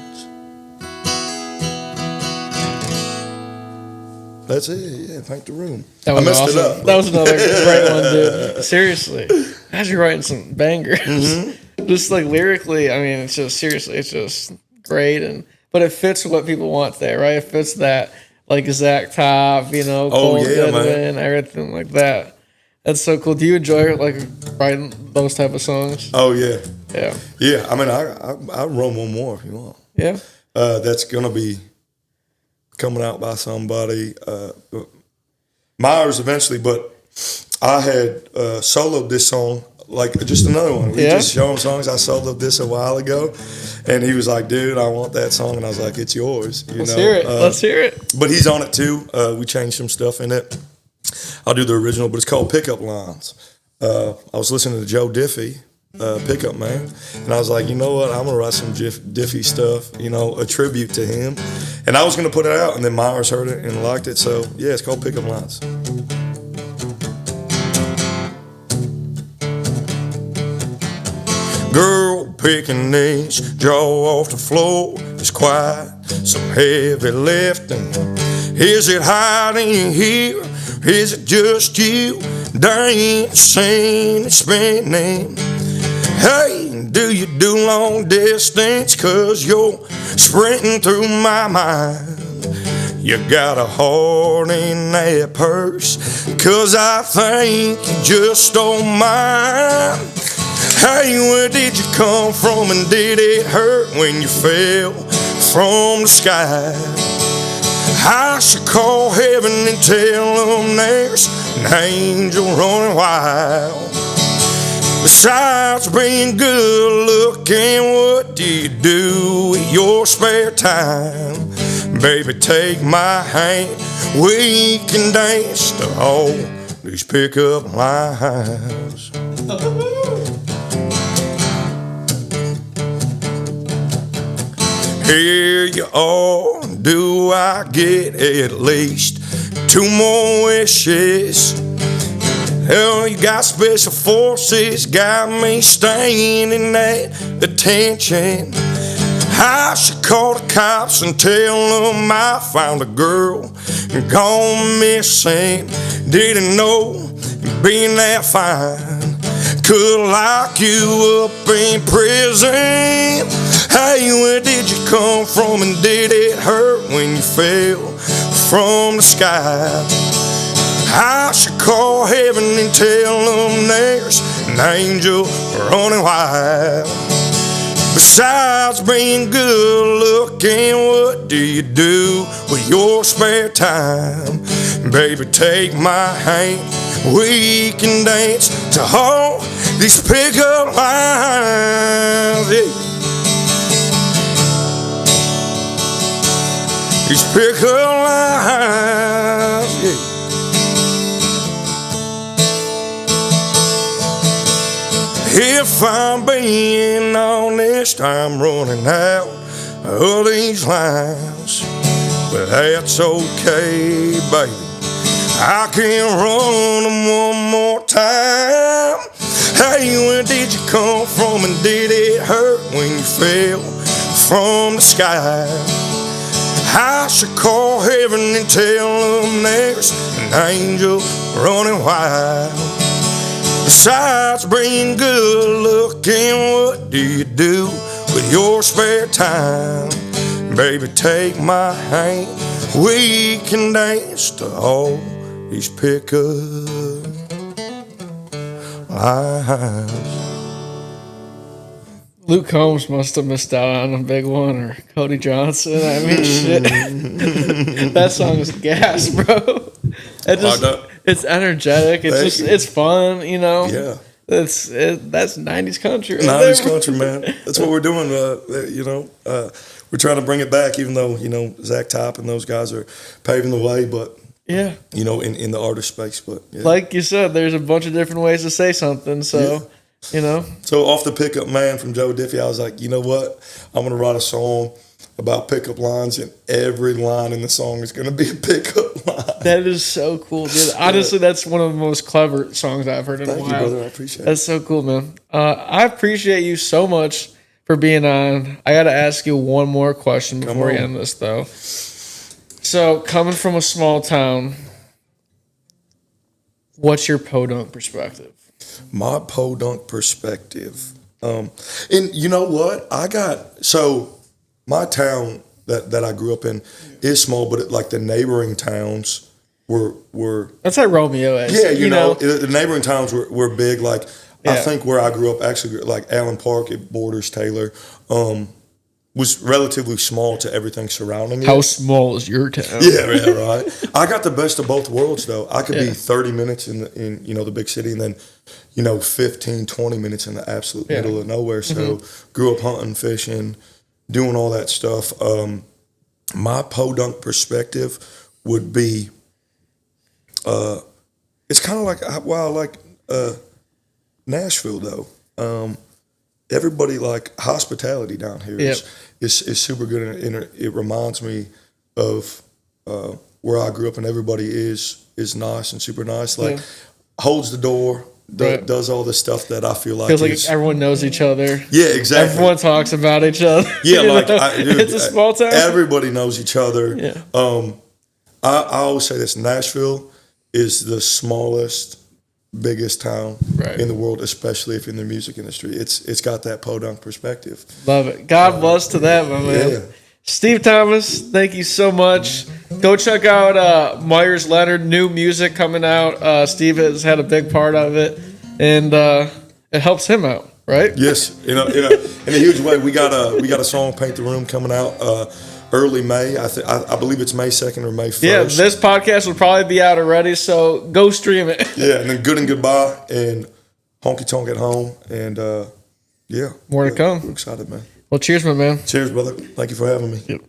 That's it, yeah, paint the room. That was I messed awesome. it up. That was another great one, dude. Seriously. As you're writing some bangers. Mm-hmm. Just like lyrically, I mean, it's just seriously, it's just great. But it fits what people want there, right? It fits that like Zach Top, Cole Goodwin, everything like that. That's so cool. Do you enjoy like writing those type of songs? Oh yeah. Yeah. Yeah. I mean I run one more if you want. Yeah. That's gonna be coming out by somebody, Myers eventually, but I had soloed this song, like just another one. We just show him songs. I soloed this a while ago, and he was like, dude, I want that song. And I was like, it's yours. Let's hear it. Let's hear it. But he's on it too. We changed some stuff in it. I'll do the original, but it's called Pickup Lines. I was listening to Joe Diffie, Pickup Man, and I was like, you know what, I'm gonna write some Diffie stuff, a tribute to him, and I was gonna put it out, and then Myers heard it and liked it, so yeah, it's called Pickup Lines. Girl picking these jaw off the floor is quite some heavy lifting. Is it hot in here? Is it just you dancing and spinning? Hey, do you do long distance? 'Cause you're sprinting through my mind. You got a heart in that purse, 'cause I think you just don't mind. Hey, where did you come from, and did it hurt when you fell from the sky? I should call heaven and tell them there's an angel running wild. Besides being good looking, what do you do with your spare time? Baby, take my hand, we can dance to all these pickup lines. Here you are, do I get at least 2 more wishes? Hell, you got special forces, got me staying in that detention. I should call the cops and tell them I found a girl gone missing. Didn't know being that fine could lock you up in prison. Hey, where did you come from, and did it hurt when you fell from the sky? I should call heaven and tell them there's an angel running wild. Besides being good looking, what do you do with your spare time? Baby, take my hand, we can dance to all these pickup lines. Yeah. These pickup lines, yeah. If I'm being honest, I'm running out of these lines, but that's okay, baby. I can run them one more time. Hey, where did you come from, and did it hurt when you fell from the sky? I should call heaven and tell them there's an angel running wild. Besides being good looking, what do you do with your spare time? Baby, take my hand, we can dance to all these pickup lines. Luke Combs must have missed out on a big one, or Cody Johnson. I mean, shit. That song is gas, bro. It's energetic. It's fun, you know. Yeah. That's 90s country. Right 90s there. country, man. That's what we're doing. We're trying to bring it back, even though, Zach Top and those guys are paving the way, but, yeah, in the artist space. But, yeah. Like you said, there's a bunch of different ways to say something, so, So off the Pickup Man from Joe Diffie, I was like, you know what? I'm going to write a song about pickup lines, and every line in the song is going to be a pickup line. That is so cool, dude. Honestly, that's one of the most clever songs I've heard in a while. Thank you, brother. I appreciate it. That's so cool, man. I appreciate you so much for being on. I got to ask you one more question before we end this, though. So, coming from a small town, what's your podunk perspective? My podunk perspective. And you know what? My town that I grew up in is small, but like the neighboring towns were that's like Romeo is. Yeah, you know, the neighboring towns were big. Like I think where I grew up, actually, like Allen Park, it borders Taylor, was relatively small to everything surrounding it. How small is your town? Yeah, right. I got the best of both worlds, though. I could be 30 minutes in the big city, and then 15, 20 minutes in the absolute middle of nowhere. So grew up hunting, fishing, doing all that stuff. My podunk perspective would be, it's kind of like, I like Nashville, though. Everybody, like, hospitality down here is super good, and it reminds me of where I grew up, and everybody is nice and super nice. Like, holds the door, does all the stuff that I feel like feels like everyone knows each other. Yeah, exactly. Everyone talks about each other. Yeah, like it's a small town. Everybody knows each other. Yeah. I always say this: Nashville is the smallest biggest town Right. in the world, especially if you're in the music industry. It's got that podunk perspective. Love it. God bless to that, my man. Yeah. Steve Thomas, thank you so much. Go check out Myers Leonard, new music coming out. Steve has had a big part of it, and it helps him out, right? Yes, in a huge way. We got a song, "Paint the Room," coming out early May. I believe it's May 2nd or May 1st. Yeah, this podcast will probably be out already, so go stream it. Yeah, and then "Good and Goodbye" and "Honky Tonk at Home," and yeah, More to come. I'm excited, man. Well, cheers, my man. Cheers, brother. Thank you for having me. Yep.